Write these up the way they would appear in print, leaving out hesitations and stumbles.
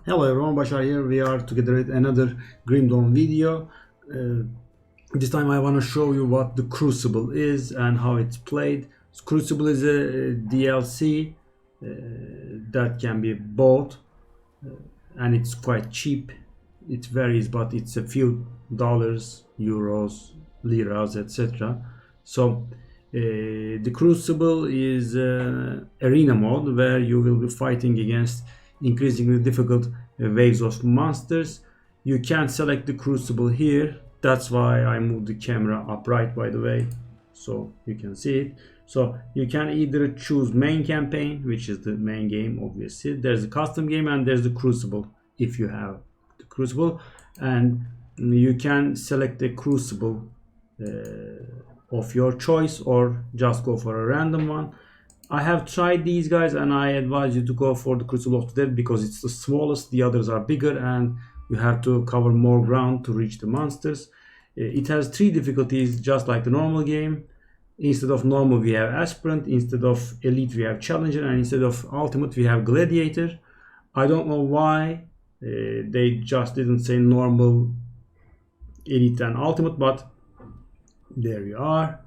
Hello everyone, Bashar here. We are together with another Grim Dawn video. This time I want to show you what the Crucible is and how it's played. So Crucible is a DLC that can be bought and it's quite cheap. It varies, but it's a few dollars, euros, liras, etc. So the Crucible is arena mode where you will be fighting against increasingly difficult waves of monsters. You can select the Crucible here. That's why I moved the camera upright, by the way, so you can see it. So you can either choose main campaign, which is the main game, obviously. There's a custom game and there's the Crucible if you have the Crucible, and you can select the Crucible of your choice or just go for a random one. I have tried these guys and I advise you to go for the Crucible of the Dead because it's the smallest, the others are bigger and you have to cover more ground to reach the monsters. It has 3 difficulties just like the normal game. Instead of normal we have aspirant, instead of elite we have challenger, and instead of ultimate we have gladiator. I don't know why they just didn't say normal, elite and ultimate, but there we are.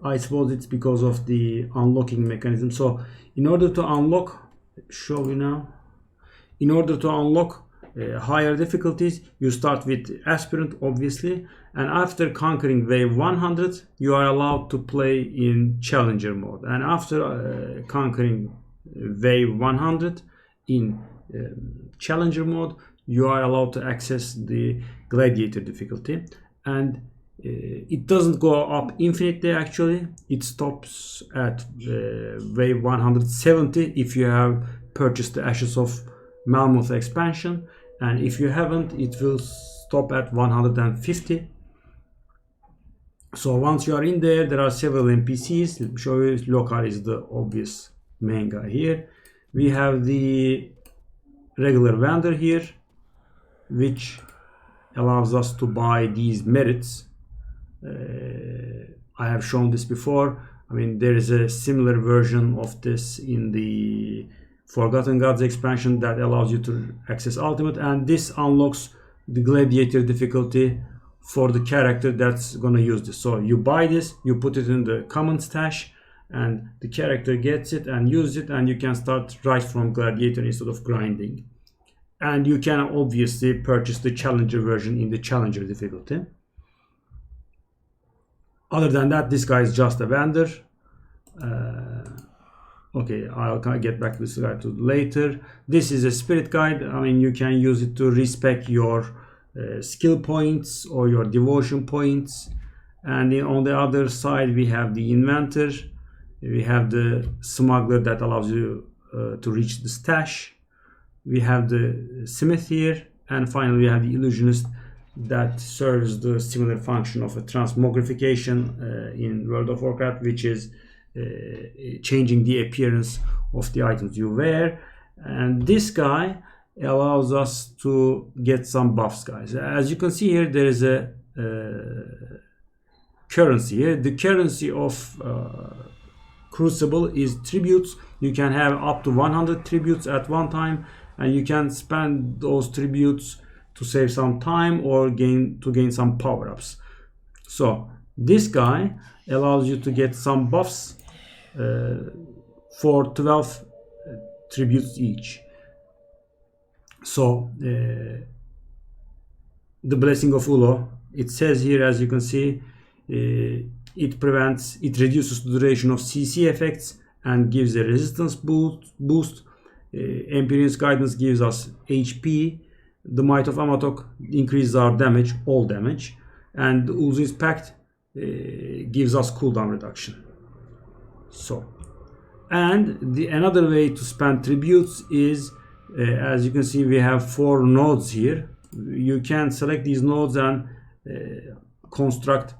I suppose it's because of the unlocking mechanism. So in order to unlock, show you now, in order to unlock higher difficulties, you start with aspirant, obviously, and after conquering wave 100 you are allowed to play in challenger mode, and after conquering wave 100 in challenger mode you are allowed to access the gladiator difficulty. And it doesn't go up infinitely, actually. It stops at wave 170 if you have purchased the Ashes of Mammoth expansion, and if you haven't it will stop at 150. So once you are in there, there are several NPCs. Let me show you. Lokar is the obvious main guy here. We have the regular vendor here, which allows us to buy these merits. I have shown this before. I mean, there is a similar version of this in the Forgotten Gods expansion that allows you to access ultimate, and this unlocks the gladiator difficulty for the character that's gonna use this. So you buy this, you put it in the common stash, and the character gets it and uses it, and you can start right from gladiator instead of grinding. And you can obviously purchase the challenger version in the challenger difficulty. Other than that, this guy is just a vendor. Okay, I'll get back to this guy later. This is a spirit guide. I mean, you can use it to respec your skill points or your devotion points. And then on the other side, we have the inventor. We have the smuggler that allows you to reach the stash. We have the smith here. And finally, we have the illusionist that serves the similar function of a transmogrification in World of Warcraft, which is changing the appearance of the items you wear. And this guy allows us to get some buffs, guys. As you can see here, there is a currency here. The currency of Crucible is tributes. You can have up to 100 tributes at one time, and you can spend those tributes to save some time or gain some power-ups. So this guy allows you to get some buffs for 12 tributes each. So the Blessing of Ulo, it says here, as you can see, it reduces the duration of CC effects and gives a resistance boost. Empyrean's Guidance gives us HP. The Might of Amatok increases our damage, all damage, and the Uzi's Pact gives us cooldown reduction. So, and another way to spend tributes is, as you can see, we have 4 nodes here. You can select these nodes and construct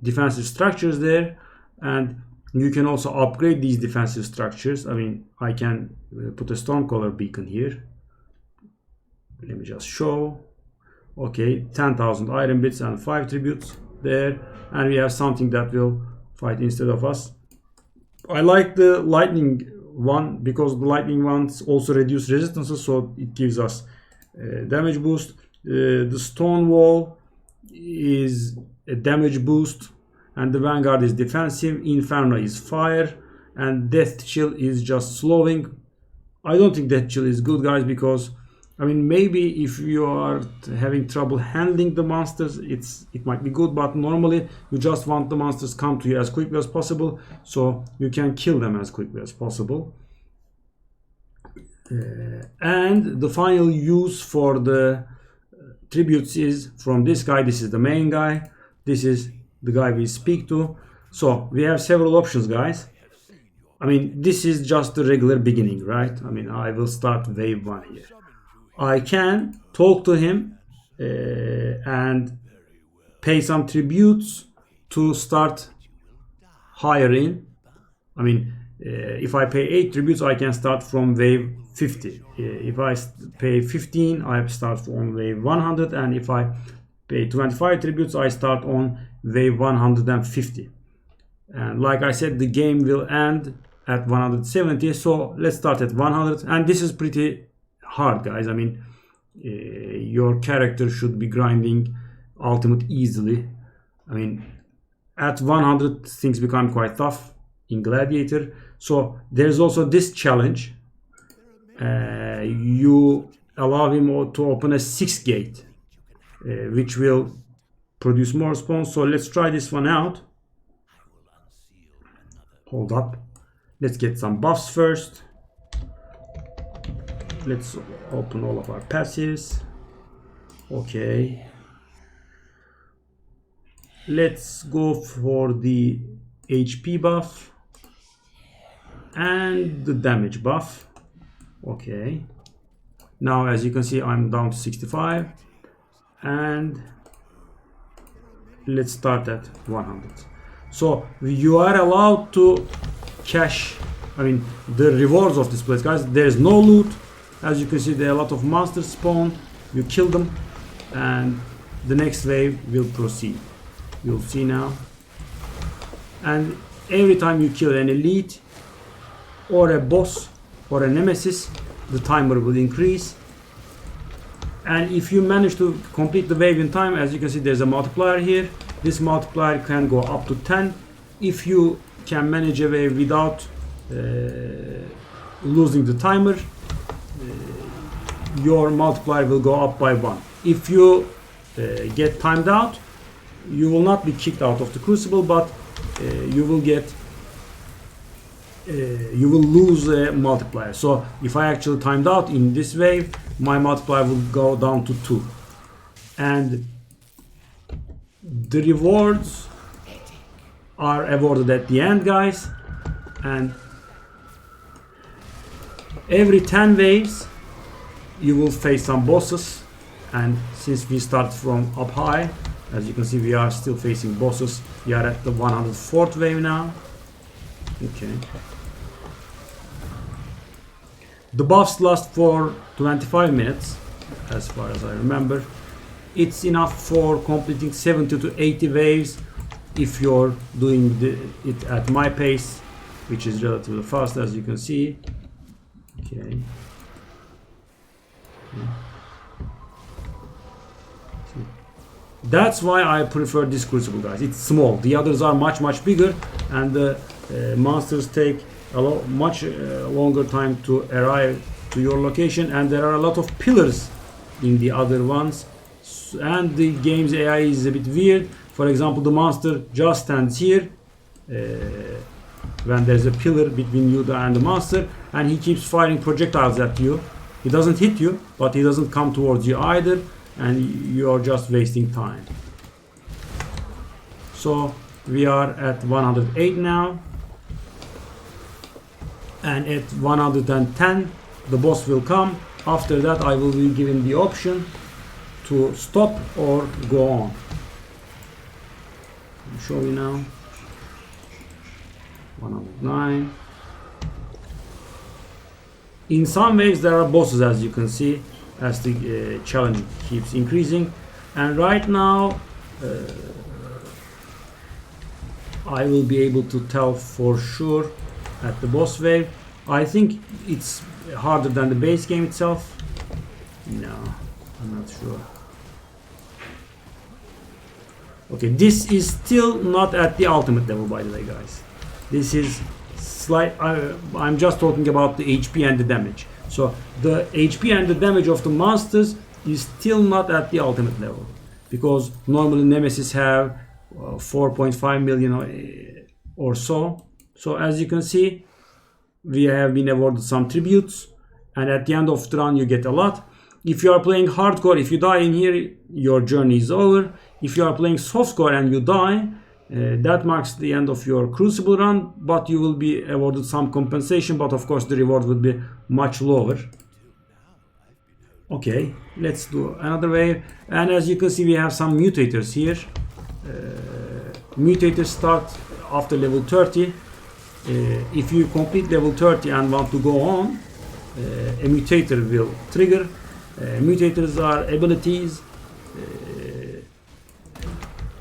defensive structures there, and you can also upgrade these defensive structures. I mean, I can put a Stormcaller beacon here. Let me just show. Okay, 10,000 iron bits and 5 tributes there, and we have something that will fight instead of us. I like the lightning one, because the lightning ones also reduce resistances, so it gives us damage boost. The stone wall is a damage boost, and the vanguard is defensive. Inferno is fire, and death chill is just slowing. I don't think death chill is good, guys, because I mean, maybe if you are having trouble handling the monsters, it might be good, but normally you just want the monsters come to you as quickly as possible, so you can kill them as quickly as possible. And the final use for the tributes is from this guy. This is the main guy. This is the guy we speak to. So we have several options, guys. I mean, this is just the regular beginning, right? I mean, I will start wave 1 here. I can talk to him and pay some tributes to start hiring. I mean, if I pay 8 tributes, I can start from wave 50. If I pay 15, I start on wave 100, and if I pay 25 tributes, I start on wave 150. And like I said, the game will end at 170, so let's start at 100. And this is pretty hard, guys. I mean, your character should be grinding ultimate easily. I mean, at 100 things become quite tough in Gladiator. So there's also this challenge. You allow him to open a 6 gate, which will produce more spawns. So let's try this one out. Hold up, let's get some buffs first. Let's open all of our passives. Okay, let's go for the HP buff and the damage buff. Okay, now as you can see, I'm down to 65, and let's start at 100. So you are allowed to cash, I mean, the rewards of this place, guys. There is no loot. As you can see, there are a lot of monsters spawned. You kill them, and the next wave will proceed. You'll see now. And every time you kill an elite or a boss or a nemesis, the timer will increase. And if you manage to complete the wave in time, as you can see, there's a multiplier here. This multiplier can go up to 10. If you can manage a wave without losing the timer, your multiplier will go up by 1. If you get timed out, you will not be kicked out of the Crucible, but you will lose a multiplier. So if I actually timed out in this wave, my multiplier will go down to 2. And the rewards are awarded at the end, guys. And every 10 waves you will face some bosses, and since we start from up high, as you can see, we are still facing bosses. We are at the 104th wave now. Okay, the buffs last for 25 minutes as far as I remember. It's enough for completing 70 to 80 waves if you're doing it at my pace, which is relatively fast, as you can see. Okay. That's why I prefer this Crucible, guys. It's small. The others are much bigger, and the monsters take much longer time to arrive to your location, and there are a lot of pillars in the other ones, and the game's AI is a bit weird. For example, the monster just stands here when there's a pillar between you and the monster, and he keeps firing projectiles at you. He doesn't hit you, but he doesn't come towards you either, and you are just wasting time. So we are at 108 now, and at 110 the boss will come. After that I will be given the option to stop or go on. I'll show you now. 109. In some waves there are bosses, as you can see, as the challenge keeps increasing, and right now I will be able to tell for sure at the boss wave I think it's harder than the base game itself. No, I'm not sure. Okay, this is still not at the ultimate level, by the way, guys. This is slight. I'm just talking about the HP and the damage. So the HP and the damage of the monsters is still not at the ultimate level, because normally Nemesis have 4.5 million or so. So as you can see, we have been awarded some tributes, and at the end of the run you get a lot. If you are playing hardcore, if you die in here, your journey is over. If you are playing softcore and you die, that marks the end of your Crucible run, but you will be awarded some compensation, but of course the reward will be much lower. Okay, let's do another wave. And as you can see, we have some mutators here. Mutators start after level 30. If you complete level 30 and want to go on, a mutator will trigger. Mutators are abilities,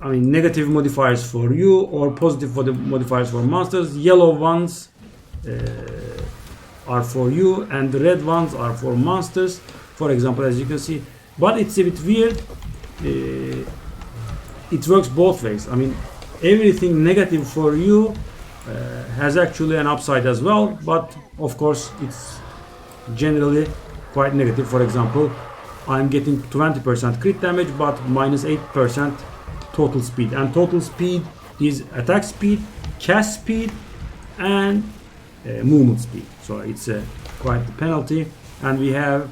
I mean negative modifiers for you or positive modifiers for monsters. Yellow ones are for you and the red ones are for monsters, for example, as you can see. But it's a bit weird. It works both ways. I mean, everything negative for you has actually an upside as well, but of course it's generally quite negative. For example, I'm getting 20% crit damage but minus 8% total speed, and total speed is attack speed, cast speed, and movement speed. So it's quite the penalty. And we have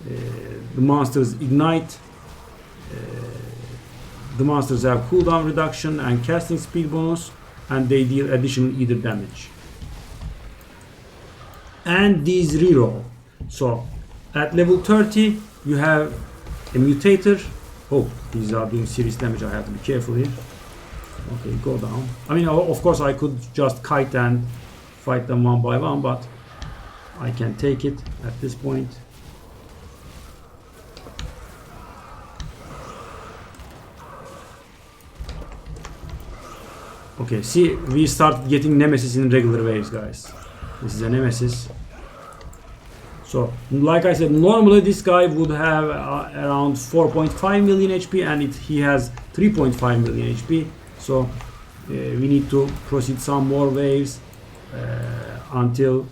the monsters ignite. The monsters have cooldown reduction and casting speed bonus, and they deal additional either damage. And these reroll. So at level 30 you have a mutator. Oh, these are doing serious damage. I have to be careful here. Okay, go down. I mean, of course I could just kite and fight them one by one, but I can take it at this point. Okay, see, we start getting Nemesis in regular waves, guys. This is a Nemesis. So, like I said, normally this guy would have around 4.5 million HP, and he has 3.5 million HP. So, we need to proceed some more waves until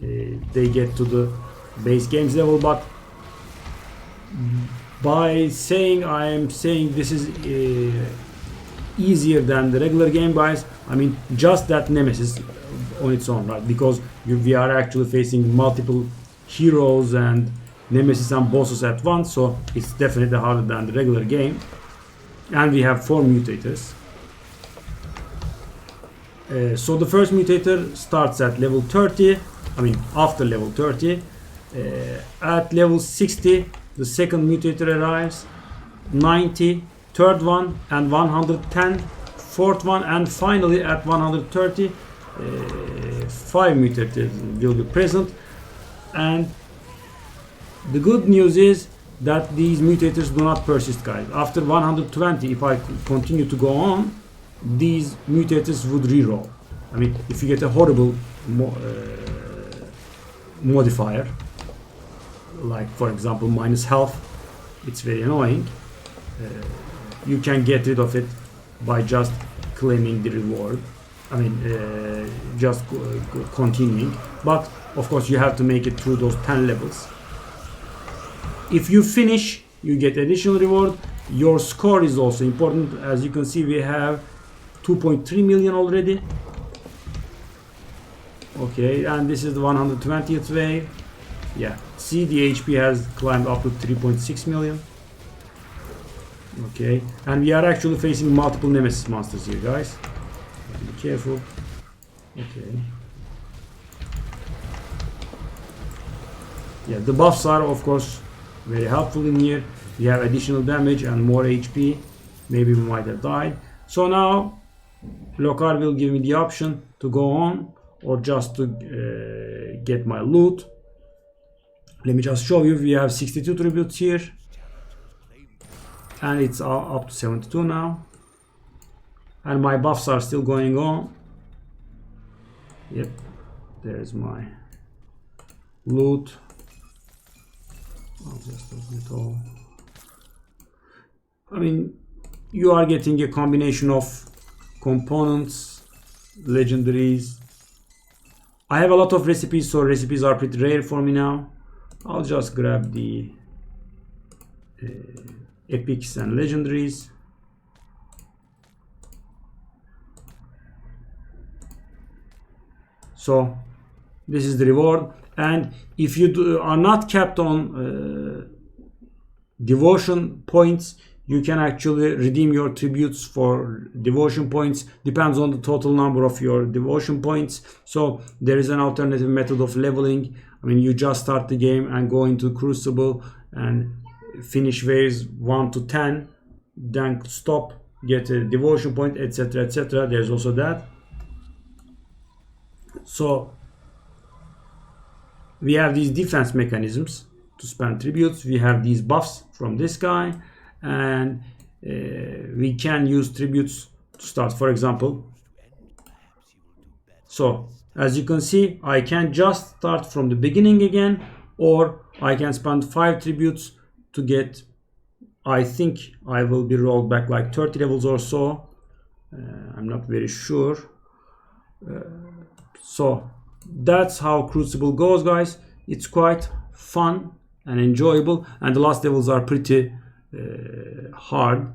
they get to the base games level. But by saying I am saying this is easier than the regular game, guys, I mean just that Nemesis on its own, right? Because we are actually facing multiple heroes and Nemesis and bosses at once, so it's definitely harder than the regular game. And we have 4 mutators. So the first mutator starts at level 30, I mean after level 30. At level 60 the second mutator arrives, 90 third one, and 110 fourth one, and finally at 130 5 mutators will be present. And the good news is that these mutators do not persist, guys. After 120, if I continue to go on, these mutators would reroll. I mean, if you get a horrible modifier, like for example minus health, it's very annoying. You can get rid of it by just claiming the reward. I mean, just continuing. But of course you have to make it through those 10 levels. If you finish, you get additional reward. Your score is also important. As you can see, we have 2.3 million already. Okay, and this is the 120th wave. Yeah, see, the HP has climbed up to 3.6 million. Okay, and we are actually facing multiple Nemesis monsters here, guys. Be careful. Okay. Yeah, the buffs are of course very helpful in here. We have additional damage and more HP. Maybe we might have died. So now Lokar will give me the option to go on or just to get my loot. Let me just show you. We have 62 tributes here, and it's up to 72 now, and my buffs are still going on. Yep, there's my loot. I'll just open it all. I mean, you are getting a combination of components, legendaries. I have a lot of recipes, so recipes are pretty rare for me now. I'll just grab the epics and legendaries. So this is the reward, and if you are not capped on devotion points, you can actually redeem your tributes for devotion points. Depends on the total number of your devotion points. So there is an alternative method of leveling. I mean, you just start the game and go into Crucible and finish waves 1 to 10, then stop, get a devotion point, etc, etc. There's also that. So we have these defense mechanisms to spend tributes. We have these buffs from this guy, and we can use tributes to start, for example. So as you can see, I can just start from the beginning again, or I can spend 5 tributes to get, I think I will be rolled back like 30 levels or so. I'm not very sure. So that's how Crucible goes, guys. It's quite fun and enjoyable, and the last levels are pretty hard.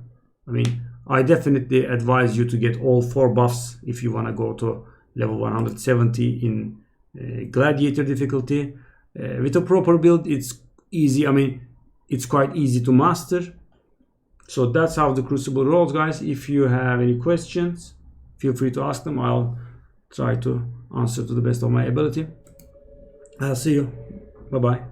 I mean, I definitely advise you to get all 4 buffs if you want to go to level 170 in gladiator difficulty. With a proper build, it's easy. I mean, it's quite easy to master. So that's how the Crucible rolls, guys. If you have any questions, feel free to ask them. I'll try to answer to the best of my ability. I'll see you. Bye bye.